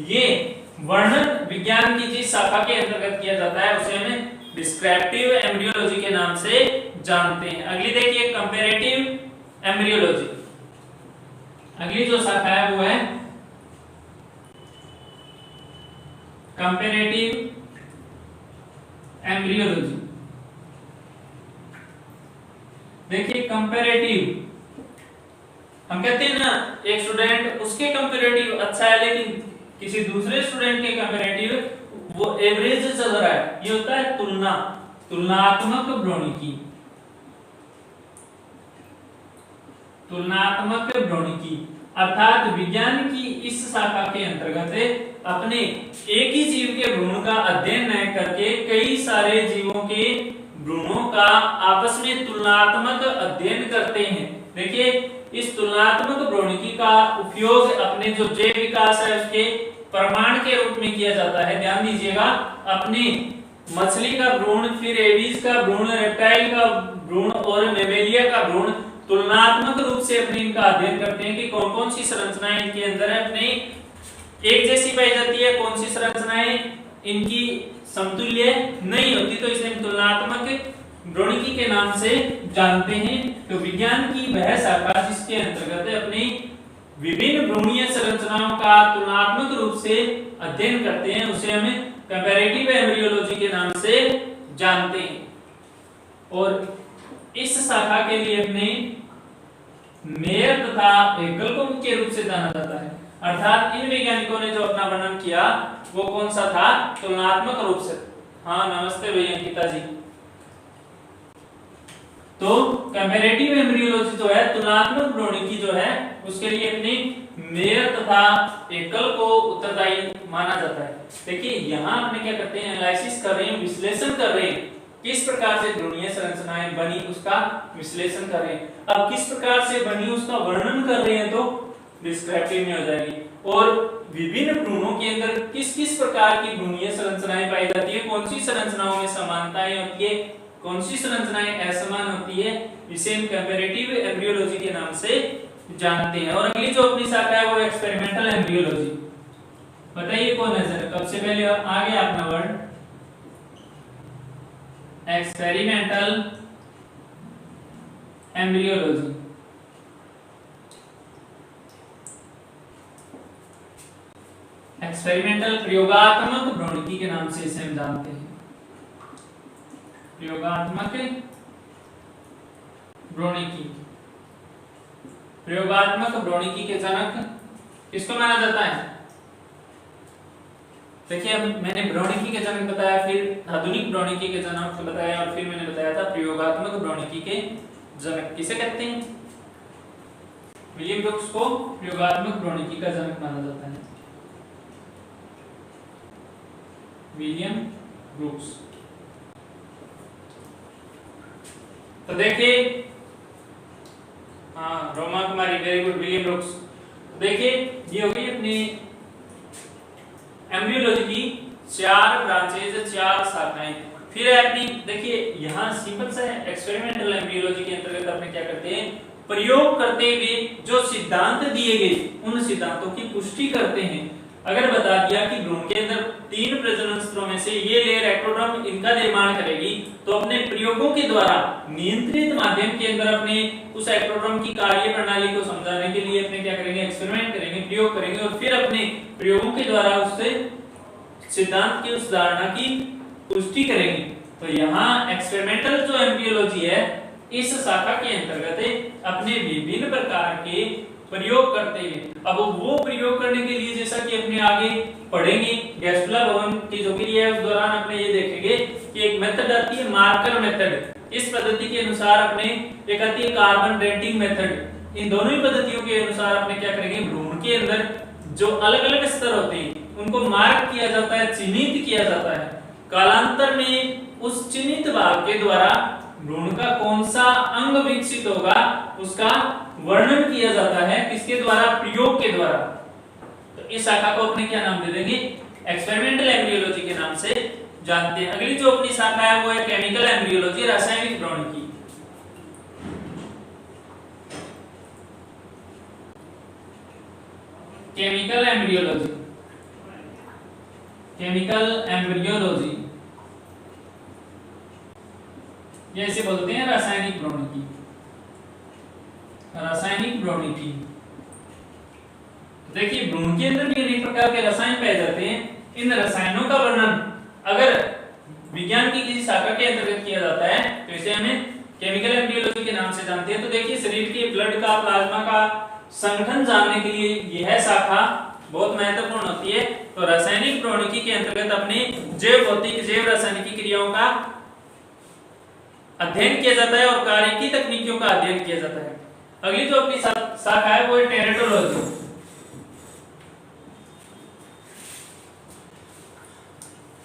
ये वर्णन विज्ञान की जिस शाखा के अंतर्गत किया जाता है उसे हमें डिस्क्रिप्टिव एम्ब्रियोलॉजी के नाम से जानते हैं। अगली देखिए कंपैरेटिव एम्ब्रियोलॉजी। अगली जो शाखा है वो है कंपैरेटिव एम्ब्रियोलॉजी। देखिए कंपैरेटिव, हम कहते हैं ना एक स्टूडेंट उसके कंपैरेटिव अच्छा है लेकिन किसी दूसरे स्टूडेंट के कंपैरेटिव वो एवरेज चल रहा है, ये होता है तुलना, तुलनात्मक भ्रूणिकी। तुलनात्मक भ्रूणिकी अर्थात विज्ञान की इस शाखा के अंतर्गत अपने एक ही जीव के भ्रूण का अध्ययन न करके कई सारे जीवों के भ्रूणों का आपस में तुलनात्मक अध्ययन करते हैं। देखिए इस तुलनात्मक भ्रूणिकी का उपयोग अपने जो जैव विकास है उसके प्रमाण के रूप में किया जाता है। ध्यान दीजिएगा, अपने मछली का भ्रूण, फिर एबीज का भ्रूण, रेप्टाइल का भ्रूण और मेमेलिया का भ्रूण तुलनात्मक रूप से अपने इनका अध्ययन करते हैं कि कौन कौन सी संरचनाएं इनके अंदर है, अपने एक जैसी पाई जाती है, कौन सी संरचनाएं इनकी समतुल्य नहीं होती, तो इसे हम तुलनात्मक भ्रूणिकी के नाम से जानते हैं। तो विज्ञान की वह शाखा जिसके अंतर्गत अपनी विभिन्न भ्रूणीय संरचनाओं का तुलनात्मक रूप से अध्ययन करते हैं, उसे हम कंपैरेटिव एम्ब्रियोलॉजी के नाम से जानते हैं। और इस शाखा के लिए अपने मेयर तथा हेगल को मुख्य रूप से जाना जाता है। अर्थात इन वैज्ञानिकों ने जो अपना वर्णन किया वो कौन सा था? तुलनात्मक रूप से। हाँ, नमस्ते भैया अंकिता जी। तो कंपैरेटिव एम्ब्रियोलॉजी जो है, तुलनात्मक भ्रूणिकी जो है, उसके लिए अपनी मेयर तथा हेगल को उत्तरदायी माना जाता है। देखिए यहाँ अपने क्या करते हैं, एनालिसिस कर रहे हैं, विश्लेषण कर रहे हैं, किस प्रकार से भ्रूणीय संरचनाएं बनी उसका विश्लेषण कर रहे हैं। अब किस प्रकार से बनी उसका वर्णन कर रहे हैं तो डिस्क्रिप्टिव में हो जाएगी। और विभिन्न भ्रूणों के अंदर किस किस प्रकार की भ्रूणीय संरचनाएं पाई जाती है, कौन सी संरचनाओं में समानताएं होती है, कौन सी संरचनाएं असमान होती है, इसे हम कंपैरेटिव एम्ब्रियोलॉजी के नाम से जानते हैं। और अगली जो अपनी शाखा है वो एक्सपेरिमेंटल एम्ब्रियोलॉजी। बताइए कौन है सर, कब से पहले आ गया अपना वर्ड? Experimental embryology. एक्सपेरिमेंटल प्रयोगात्मक भ्रूणिकी के नाम से इसे हम जानते हैं। प्रयोगात्मक भ्रूणिकी, प्रयोगात्मक भ्रूणिकी के जनक किसको माना जाता है? देखिए, अब मैंने भ्रूणिकी के जनक बताया, फिर आधुनिक भ्रूणिकी के जनक बताया, और फिर मैंने बताया था प्रयोगात्मक भ्रूणिकी के जनक किसे कहते हैं? विलियम ब्रुक्स को प्रयोगात्मक भ्रूणिकी का जनक माना जाता है। William brooks. तो देखिए, हाँ रोमा कुमारी, वेरी गुड, विलियम ब्रुक्स। देखिए ये हो गई अपनी एम्ब्रियोलॉजी की 4 ब्रांचेज, 4 शाखाएं। फिर है अपनी, देखिए यहाँ सिंपल सा है, एक्सपेरिमेंटल एम्ब्रियोलॉजी के अंतर्गत अपने क्या करते हैं, प्रयोग करते हुए जो सिद्धांत दिए गए उन सिद्धांतों की पुष्टि करते हैं। अगर बता दिया कि भ्रूण के अंदर 3 प्रजनन स्तरों में से ये लेयर एक्टोडर्म इनका निर्माण करेगी, तो अपने प्रयोगों के द्वारा नियंत्रित माध्यम के अंदर अपने उस एक्टोडर्म की कार्य प्रणाली को समझाने के लिए अपने क्या करेंगे, एक्सपेरिमेंट करेंगे, प्रयोग करेंगे, और फिर अपने प्रयोगों के द्वारा उससे सिद्धांत की उस धारणा की पुष्टि करेंगे। तो यहाँ एक्सपेरिमेंटल जो एम्ब्रियोलॉजी है, इस शाखा के अंतर्गत अपने विभिन्न प्रकार के प्रयोग करते हैं। अब वो प्रयोग करने के लिए, जैसा कि अपने आगे पढ़ेंगे गैस्ट्रुला भवन की जो क्रिया है, उस दौरान अपने ये देखेंगे कि एक मेथड आती है मार्कर मेथड। इस पद्धति के अनुसार अपने एक आती है कार्बन डेटिंग मेथड। इन दोनों ही पद्धतियों के अनुसार अपने क्या करेंगे, भ्रूण के अंदर जो अलग अलग स्तर होते हैं उनको मार्क किया जाता है, चिन्हित किया जाता है। कालांतर में उस चिन्हित भाग के द्वारा भ्रूण का कौन सा अंग विकसित होगा उसका वर्णन किया जाता है, किसके द्वारा, प्रयोग के द्वारा। तो इस शाखा को अपने क्या नाम दे देंगे, एक्सपेरिमेंटल एम्ब्रियोलॉजी के नाम से जानते हैं। अगली जो अपनी शाखा है वो है केमिकल एम्ब्रियोलॉजी, रासायनिक भ्रूणिकी। केमिकल एम्ब्रियोलॉजी, केमिकल एम्ब्रियोलॉजी जैसे बोलते हैं रासायनिक भ्रूणिकी। रासायनिक भ्रूणिकी, देखिए भ्रूण के अंदर भी अनेक प्रकार के रसायन पाए जाते हैं। इन रसायनों का वर्णन अगर विज्ञान की किसी शाखा के अंतर्गत किया जाता है तो इसे हमें केमिकल एम्ब्रियोलॉजी के नाम से जानते हैं। तो देखिए शरीर के ब्लड का, प्लाज्मा का संगठन जानने के लिए यह शाखा बहुत महत्वपूर्ण होती है। तो रासायनिक भ्रूणिकी के अंतर्गत अपने जैव भौतिक, जैव रासायनिक क्रियाओं का अध्ययन किया जाता है और कार्य की तकनीकों का अध्ययन किया जाता है। अगली जो अपनी शाखा है वो है टेरेटोलॉजी।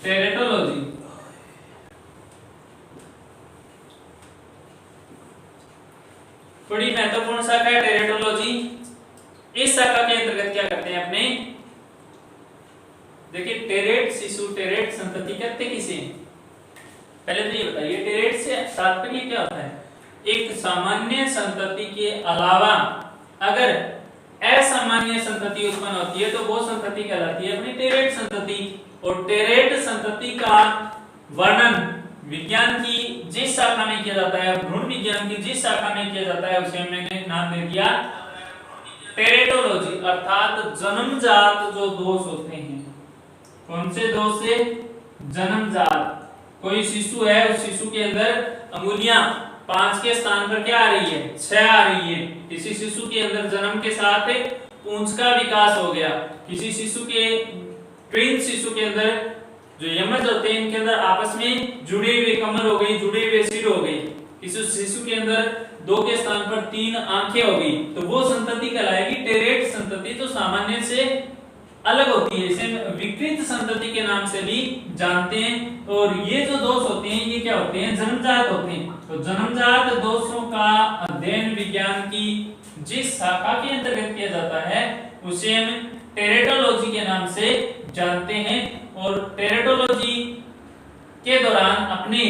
टेरेटोलॉजी बड़ी महत्वपूर्ण शाखा है टेरेटोलॉजी। इस शाखा के अंतर्गत क्या करते हैं, अपने देखिए टेरेट शिशु, टेरेट संतति कहते किसे? पहले तो ये बताइए टेरेट से तात्पर्य क्या होता है? एक सामान्य संतति के अलावा अगर असामान्य संतति उत्पन्न होती है तो वो संतति कहलाती है अपनी टेरेट संतति। और टेरेट संतति का वर्णन विज्ञान की जिस शाखा में किया जाता है, भ्रूण विज्ञान की जिस शाखा में किया जाता है उसे मैंने नाम दे दिया टेरेटोलॉजी, अर्थात जन्मजात जो दोष होते हैं। कौन से दोष से? जन्मजात। कोई शिशु है, उस शिशु के अंदर अंगुलियां 5 के स्थान पर क्या आ रही है? 6 आ रही है। किसी शिशु के अंदर जन्म के साथ पूंछ का विकास हो गया। किसी शिशु के ट्विन शिशु के अंदर जो यमज होते हैं इनके अंदर आपस में जुड़े हुए कमर हो गई, जुड़े हुए सिर हो गई। किसी शिशु के अंदर 2 के स्थान पर 3 आंखें हो गई, तो वो संतति कहलाएगी टेरेट संतति, जो सामान्य से अलग होती है। इसे विकृत संतति के नाम से भी जानते हैं। और ये जो दोष होते हैं ये क्या होते हैं? जन्मजात होते हैं। तो जन्मजात दोषों का अध्ययन विज्ञान की जिस शाखा के अंतर्गत किया जाता है उसे हम टेरेटोलॉजी के नाम से जानते हैं। और टेरेटोलॉजी के दौरान अपने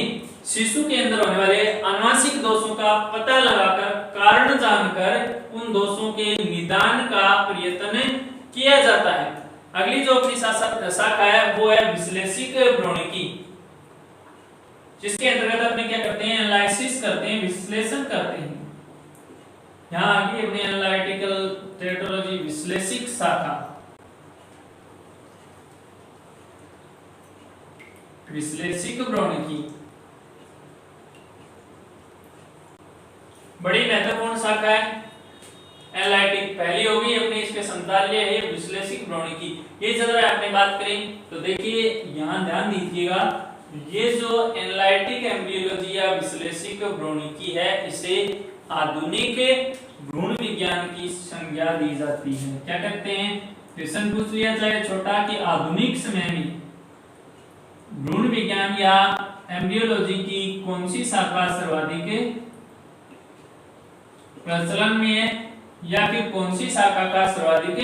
शिशु के अंदर होने वाले आनुवंशिक दोषों का पता लगाकर, कारण जानकर उन दोषों के निदान का प्रयत्न किया जाता है। अगली जो अपनी शाखा है वो है विश्लेषिक भ्रूणिकी, जिसके अंतर्गत अपने क्या करते हैं? एनालिसिस करते हैं, विश्लेषण करते हैं। यहाँ आगे अपनी एनालिटिकल टेरेटोलॉजी विश्लेषिक शाखा, विश्लेषिक भ्रूणिकी बड़ी महत्वपूर्ण शाखा है। एनालिटिक पहली होगी अपनी, इसके समताल्य है विश्लेषिक भ्रूणिकी। ये जरा आपने बात करें तो देखिए यहाँ ध्यान दीजिएगा, ये जो एनालिटिक एम्ब्रियोलॉजी या विश्लेषिक भ्रूणिकी है इसे आधुनिक भ्रूण विज्ञान की संज्ञा दी जाती है। क्या कहते हैं? प्रश्न पूछ लिया जाए छोटा कि आधुनिक समय में भ्रूण विज्ञान या एम्ब्रियोलॉजी की कौन सी शाखा सर्वाधिक प्रचलन में है या फिर कौन सी शाखा का सर्वाधिक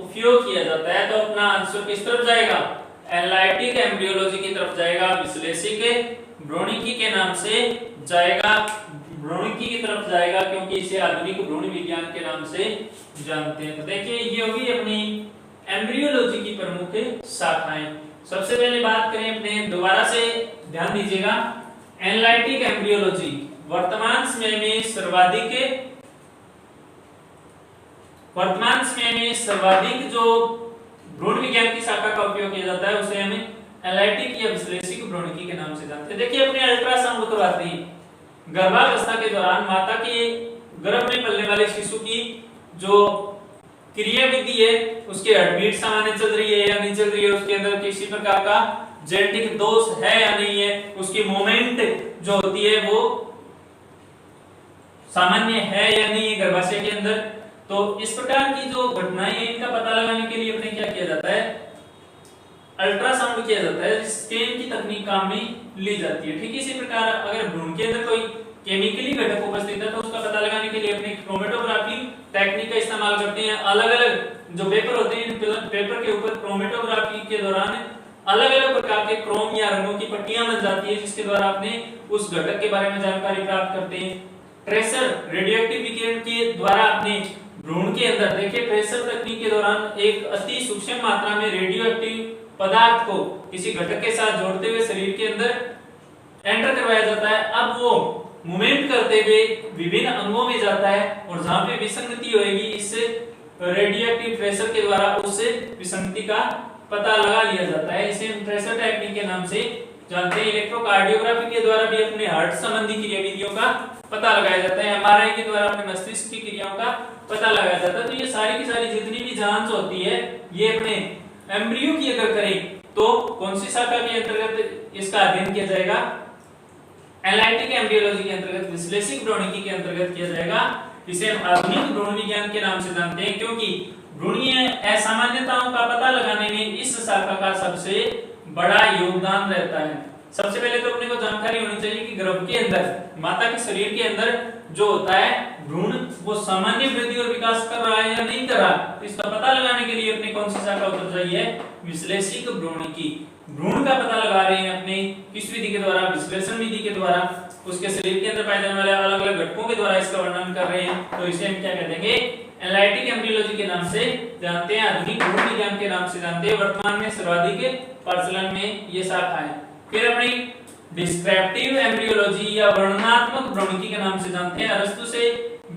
उपयोग किया जाता है, तो अपना आंसर किस तरफ जाएगा? एनालिटिक एम्ब्रियोलॉजी की तरफ जाएगा, विश्लेषिक भ्रूणिकी के नाम से जाएगा, भ्रूणिकी की तरफ जाएगा, क्योंकि इसे आधुनिक भ्रूण विज्ञान के नाम से जानते हैं। तो देखिए ये होगी अपनी एम्ब्रियोलॉजी की प्रमुख शाखाएं। सबसे पहले बात करें अपने, दोबारा से ध्यान दीजिएगा, एनालिटिक एम्ब्रियोलॉजी वर्तमान समय में सर्वाधिक जो भ्रूण विज्ञान की शाखा का उपयोग किया जाता है उसे हमें एनालिटिक या विश्लेषिक भ्रूणिकी के नाम से जानते हैं। देखिए अपने अल्ट्रासाउंड करवाते हैं, गर्भावस्था के दौरान माता के गर्भ में पलने वाले शिशु की जो क्रियाविधि है, उसकी हार्टबीट सामान्य चल रही है या नहीं चल रही है, उसके अंदर किसी प्रकार का जेनेटिक दोष है या नहीं है, उसकी मूवमेंट जो होती है वो सामान्य है या नहीं है गर्भाशय के अंदर। तो इस प्रकार की जो घटनाएं हैं इनका पता लगाने के लिए अपने क्या किया जाता है? अल्ट्रासाउंड किया जाता है, स्कैन की तकनीक काम में ली जाती है। ठीक इसी प्रकार अगर भ्रूण के अंदर कोई केमिकली घटक उपस्थित है तो उसका पता लगाने के लिए अपने क्रोमेटोग्राफी टेक्निक का इस्तेमाल करते हैं। अलग अलग जो पेपर होते हैं, पेपर के ऊपर क्रोमेटोग्राफी के दौरान अलग अलग प्रकार के क्रोम या रंगों की पट्टियां बन जाती है, जिसके द्वारा अपने उस घटक के बारे में जानकारी प्राप्त करते हैं। ट्रेसर रेडियोएक्टिव विकिरण के द्वारा अपने भ्रूण के अंदर देखिए, ट्रेसर तकनीक के दौरान एक अति सूक्ष्म मात्रा में रेडियोएक्टिव पदार्थ को किसी घटक के साथ जोड़ते हुए शरीर के अंदर एंटर करवाया जाता है। अब वो मूवमेंट करते हुए विभिन्न अंगों में जाता है और जहां पे विसंगति होगी इस रेडियोएक्टिव ट्रेसर के द्वारा उस विसंगति का पता लगा लिया जाता है। इसे हम ट्रेसर टेक्निक के नाम से जानते हैं। इलेक्ट्रोकार्डियोग्राफी के द्वारा भी अपने हार्ट संबंधी क्रियाविधियों का पता लगाया जाता है। एमआरआई के द्वारा अपने मस्तिष्क की क्रियाओं का पता लगाया जाता है। तो ये सारी की सारी जितनी भी जांच होती है ये अपने एम्ब्रियो की अगर करें तो कौन सी शाखा के अंतर्गत इसका अध्ययन किया जाएगा? एनालिटिक एम्ब्रियोलॉजी के अंतर्गत, विश्लेषिक भ्रूणिकी के अंतर्गत किया जाएगा। इसे हम आधुनिक भ्रूण विज्ञान के नाम से जानते हैं, क्योंकि भ्रूणीय असामान्यताओं का पता लगाने में इस शाखा का सबसे बड़ा योगदान रहता है। सबसे पहले तो अपने को जानकारी होनी चाहिए कि गर्भ के अंदर, माता के शरीर के अंदर जो होता है भ्रूण, वो सामान्य वृद्धि और विकास कर रहा है या नहीं कर रहा। तो इसका पता लगाने के लिए अपने कौन सी शाखा उतर रही है, विश्लेषिक भ्रूणिकी। भ्रूण का पता लगा रहे हैं अपने किस विधि के द्वारा, विश्लेषण विधि के द्वारा, उसके शरीर के अंदर पाए जाने वाले अलग अलग घटकों के द्वारा इसका वर्णन कर रहे हैं। तो इसे हम क्या कह देंगे, एनालिटिक एम्ब्रियोलॉजी के नाम से जानते हैं, आधुनिक भ्रूण विज्ञान के नाम से जानते हैं। वर्तमान में सर्वाधिक प्रचलन में ये शाखा है। फिर अपनी डिस्क्रिप्टिव एम्ब्रियोलॉजी या वर्णनात्मक भ्रूणिकी के नाम से जानते हैं। अरस्तु से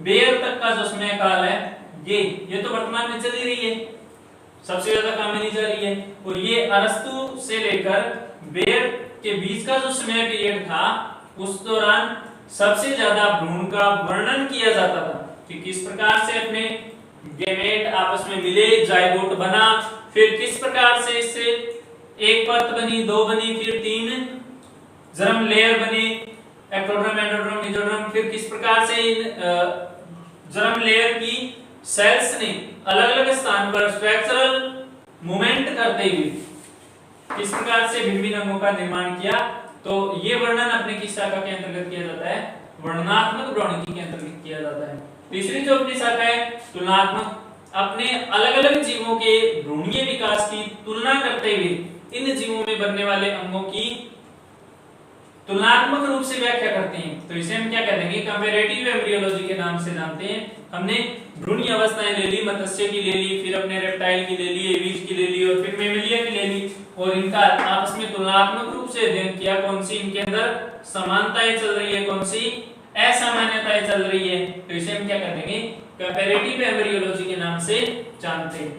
बेयर तक का जो समय काल है, ये तो वर्तमान में चल ही रही है, सबसे ज्यादा काम में नहीं जा रही है। और ये अरस्तु से लेकर बेयर के बीच का जो समय पीरियड था, उस दौरान सबसे ज्यादा भ्रूण का वर्णन किया जाता था कि किस प्रकार से अपने गैमेट आपस में मिले, जाइगोट बना, फिर किस प्रकार से इससे एक परत बनी, दो बनी, फिर तीन जर्म लेयर बने, एक्टोड्रम, एंडोड्रम, मेसोड्रम, फिर किस प्रकार से इन जर्म लेयर की सेल्स ने अलग अलग स्थान पर स्ट्रक्चरल मूवमेंट करते हुए किस प्रकार से भिन्न भिन्न अंगों का निर्माण किया। तो ये वर्णन अपने किस शाखा के अंतर्गत किया जाता है, वर्णनात्मक भ्रूणिकी के अंतर्गत किया जाता है। तीसरी जो अपनी शाखा है तुलनात्मक, अपने अलग अलग जीवों के भ्रूणीय विकास की तुलना करते हुए इन जीवों में बनने वाले अंगों की तुलनात्मक रूप से व्याख्या करते हैं। तो इसे हम क्या कह देंगे, कंपैरेटिव एम्ब्रियोलॉजी के नाम से जानते हैं। हमने भ्रूणीय अवस्थाएं ले ली, मत्स्य की ले ली, फिर अपने रेप्टाइल की ले ली, एवीज की ले ली, और फिर मेमेलिया की ले ली, और इनका आपस में तुलनात्मक रूप से अध्ययन किया। कौन सी इनके अंदर समानताएं चल रही है, कौन सी असामान्यताएं चल रही है। तो इसे हम क्या कह देंगे, कंपैरेटिव एम्ब्रियोलॉजी के नाम से जानते हैं।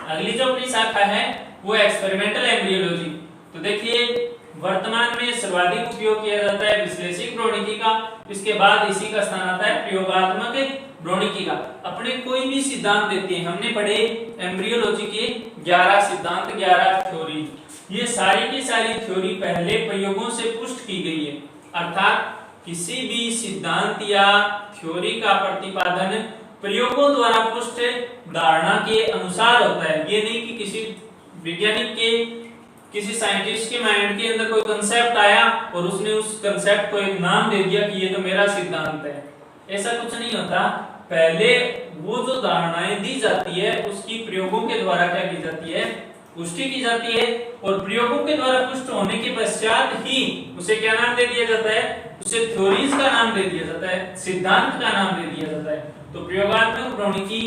अगली जो अपनी शाखा है वो एक्सपेरिमेंटल एम्ब्रियोलॉजी। तो देखिए वर्तमान में सर्वाधिक उपयोग किया जाता है विश्लेषिक भ्रूणिकी का, इसके बाद इसी का स्थान आता है प्रयोगात्मक भ्रूणिकी का। अपने कोई भी सिद्धांत देते हैं, हमने पढ़े एम्ब्रियोलॉजी के 11 सिद्धांत, 11 थ्योरी, ये सारी की सारी थ्योरी पहले प्रयोगों से पुष्ट की गई है। अर्थात किसी भी सिद्धांत या थ्योरी का प्रतिपादन प्रयोगों द्वारा पुष्ट धारणा के अनुसार होता है। ये नहीं कि किसी वैज्ञानिक के, किसी साइंटिस्ट के माइंड के अंदर कोई कंसेप्ट आया और उसने उस कंसेप्ट को एक नाम दे दिया कि ये तो मेरा सिद्धांत है, ऐसा कुछ नहीं होता। पहले वो जो धारणाएं दी जाती है उसकी प्रयोगों के द्वारा क्या की जाती है, पुष्टि की जाती है, और प्रयोगों के द्वारा पुष्ट होने के पश्चात ही उसे क्या नाम दे दिया जाता है, उसे थ्योरीज का नाम दे दिया जाता है, सिद्धांत का नाम दे दिया जाता है। तो प्रयोगात्मक भ्रूणिकी,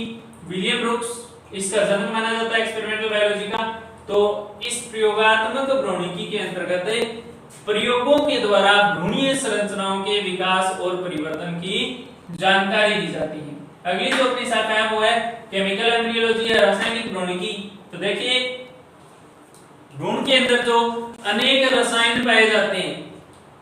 विलियम ब्रुक्स, इसका जन्म माना जाता है एक्सपेरिमेंटल बायोलॉजी का। तो इस प्रयोगात्मक भ्रूणिकी के अंतर्गत प्रयोगों के द्वारा भ्रूणीय संरचनाओं के विकास और परिवर्तन की जानकारी दी जाती है। अगली जो अपनी शाखा है वो है केमिकल एम्ब्रियोलॉजी या रासायनिक भ्रूणिकी। तो देखिए भ्रूण के अंदर जो अनेक रसायन पाए जाते हैं,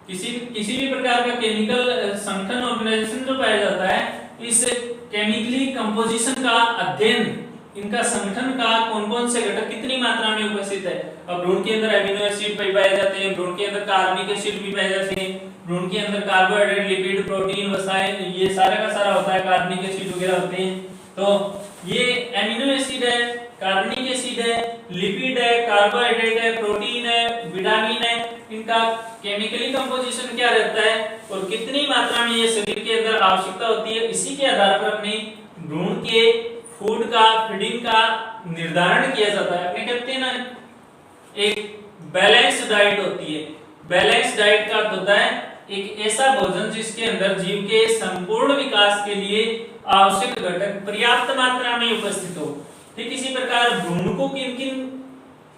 किसी भी प्रकार का केमिकल संगठन, ऑर्गेनाइजेशन जो पाया जाता है, इस केमिकली कंपोजिशन का अध्ययन, इनका संगठन का कौन कौन से घटक कितनी मात्रा में उपस्थित है। अब भ्रूण के अंदर अमीनो एसिड पाए जाते हैं, भ्रूण के अंदर कार्बनिक एसिड भी पाए जाते हैं, भ्रूण के अंदर कार्बोहाइड्रेट, लिपिड, प्रोटीन, वसाएं, ये सारा का सारा होता है, कार्बनिक एसिड वगैरह होते हैं। तो ये अमीनो एसिड है, कार्बनिक एसिड है, लिपिड है, कार्बोहाइड्रेट है, प्रोटीन है, विटामिन है, इनका केमिकली कंपोजिशन क्या रहता है और कितनी मात्रा में ये शरीर के अंदर आवश्यकता होती है, इसी के आधार पर अपने भ्रूण के फूड का, फीडिंग का निर्धारण किया जाता है। अपने कहते हैं ना एक बैलेंस डाइट होती है। बैलेंस डाइट का अर्थ होता है एक ऐसा भोजन जिसके अंदर जीव के संपूर्ण विकास के लिए आवश्यक घटक पर्याप्त मात्रा में उपस्थित हो। ठीक इसी प्रकार भ्रूण को किन किन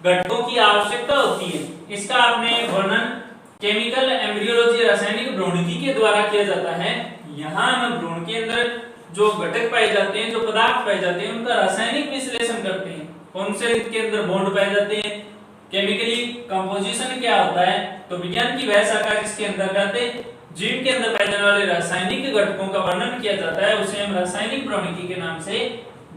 घटकों की आवश्यकता होती है, इसका आपने वर्णन केमिकल एम्ब्रियोलॉजी, रासायनिक भ्रूणिकी के द्वारा किया जाता है। यहाँ हम भ्रूण के अंदर जो घटक पाए जाते हैं, जो पदार्थ पाए जाते हैं, उनका रासायनिक विश्लेषण करते हैं। कौन से इनके अंदर बॉन्ड पाए जाते हैं, केमिकली कंपोजिशन क्या होता है। तो विज्ञान की वह शाखा जिसके अंतर्गत जीव के अंदर पाए जाने वाले रासायनिक घटकों का वर्णन किया जाता है, उसे हम रासायनिक भ्रूणिकी के नाम से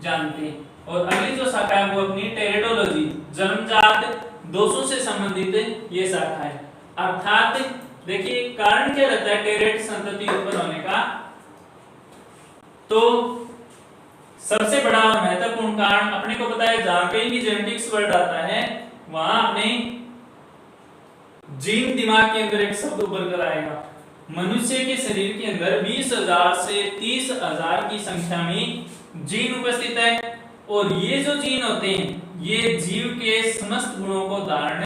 जानते हैं। और अगली जो शाखा है वो अपनी टेरेटोलॉजी, जन्मजात दोषों से संबंधित ये शाखा है। अर्थात देखिए कारण क्या रहता है टेरेट संतति उत्पन्न होने का, तो सबसे बड़ा और महत्वपूर्ण कारण अपने को पता है, जहां पे भी जेनेटिक्स वर्ड आता है वहां अपने जीन दिमाग के अंदर एक शब्द उभर कर आएगा। मनुष्य के शरीर के अंदर 20,000 से 30,000 की संख्या में जीन उपस्थित है और ये जो जीन होते हैं ये जीव के समस्त गुणों को धारण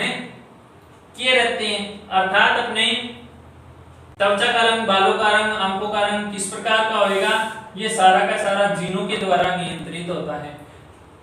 किए रहते हैं, अर्थात अपने त्वचा का रंग, बालों का रंग, आंखों का रंग किस प्रकार का होएगा, ये सारा का सारा जीनों के द्वारा नियंत्रित होता है।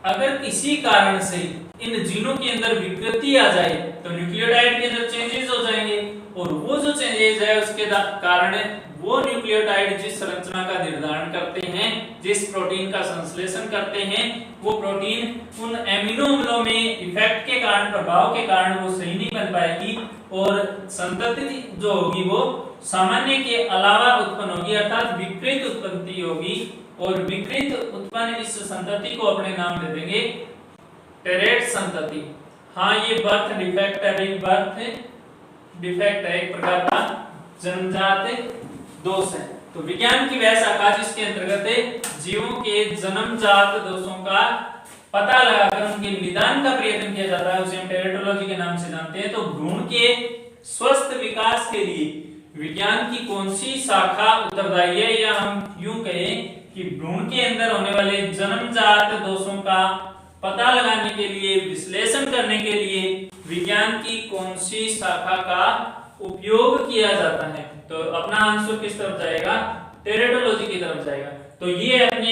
अगर किसी कारण से इन जीनों के अंदर विकृति आ जाए तो न्यूक्लियोटाइड के अंदर चेंजेस हो जाएंगे और वो जो चेंजेस है उसके कारण वो न्यूक्लियोटाइड जिस संरचना का निर्धारण करते हैं, जिस प्रोटीन का संश्लेषण करते हैं, वो प्रोटीन उन एमिनो अम्लों में इफेक्ट के कारण, प्रभाव के कारण वो सही नहीं बन पाएगी और संतति जो होगी वो सामान्य के अलावा उत्पन्न होगी, अर्थात विकृत उत्पत्ति होगी और विकृत उत्पन्न इस संतति को अपने नाम दे देंगे टेरेट संतति। हाँ, ये बर्थ डिफेक्ट है, एक बर्थ डिफेक्ट है, एक प्रकार का जन्मजात दोष है। तो विज्ञान की वह शाखा जिसके अंतर्गत जीवों के जन्मजात दोषों का पता लगाकर उनके निदान का प्रयत्न किया जाता है, उसे हम टेरेटोलॉजी के नाम से जानते हैं। तो भ्रूण के स्वस्थ विकास के लिए विज्ञान की कौन सी शाखा उत्तरदायी है, या हम यूं कहें कि भ्रूण के अंदर होने वाले जन्मजात दोषों का पता लगाने के लिए, विश्लेषण करने के लिए विज्ञान की कौन सी शाखा का उपयोग किया जाता है। तो अपना आंसर किस तरफ जाएगा, टेरेटोलॉजी की तरफ जाएगा। तो ये अपने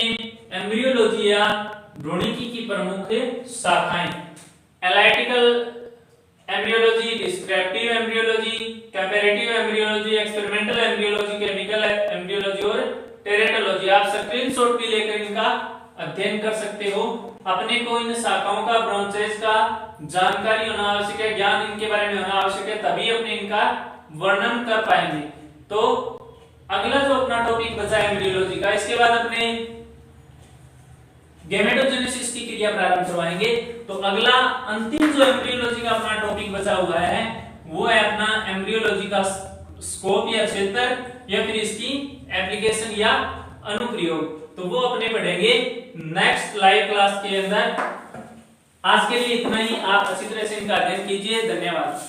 एम्ब्रियोलॉजी या भ्रूणिकी की प्रमुख शाखाएं, analytical embryology, descriptive embryology, comparative embryology, experimental embryology, chemical embryology और टेरेटोलॉजी। आप स्क्रीनशॉट भी लेकर इनका अध्ययन कर सकते हो। अपने को इन शाखाओं का, ब्रांचेस का जानकारी होना आवश्यक है, ज्ञान इनके बारे में होना आवश्यक है, तभी अपने इनका वर्णन कर पाएंगे। तो अगला जो अपना टॉपिक बचा है एम्ब्रियोलॉजी का, इसके बाद अपने गैमेटोजेनेसिस की क्रिया प्रारंभ करवाएंगे। तो अगला अंतिम जो एम्ब्रियोलॉजी का अपना टॉपिक बचा हुआ है वो है अपना एम्ब्रियोलॉजी का स्कोप या क्षेत्र या फिर इसकी एप्लीकेशन या अनुप्रयोग। तो वो अपने पढ़ेंगे नेक्स्ट लाइव क्लास के अंदर। आज के लिए इतना ही, आप अच्छी तरह से इनका अध्ययन कीजिए। धन्यवाद।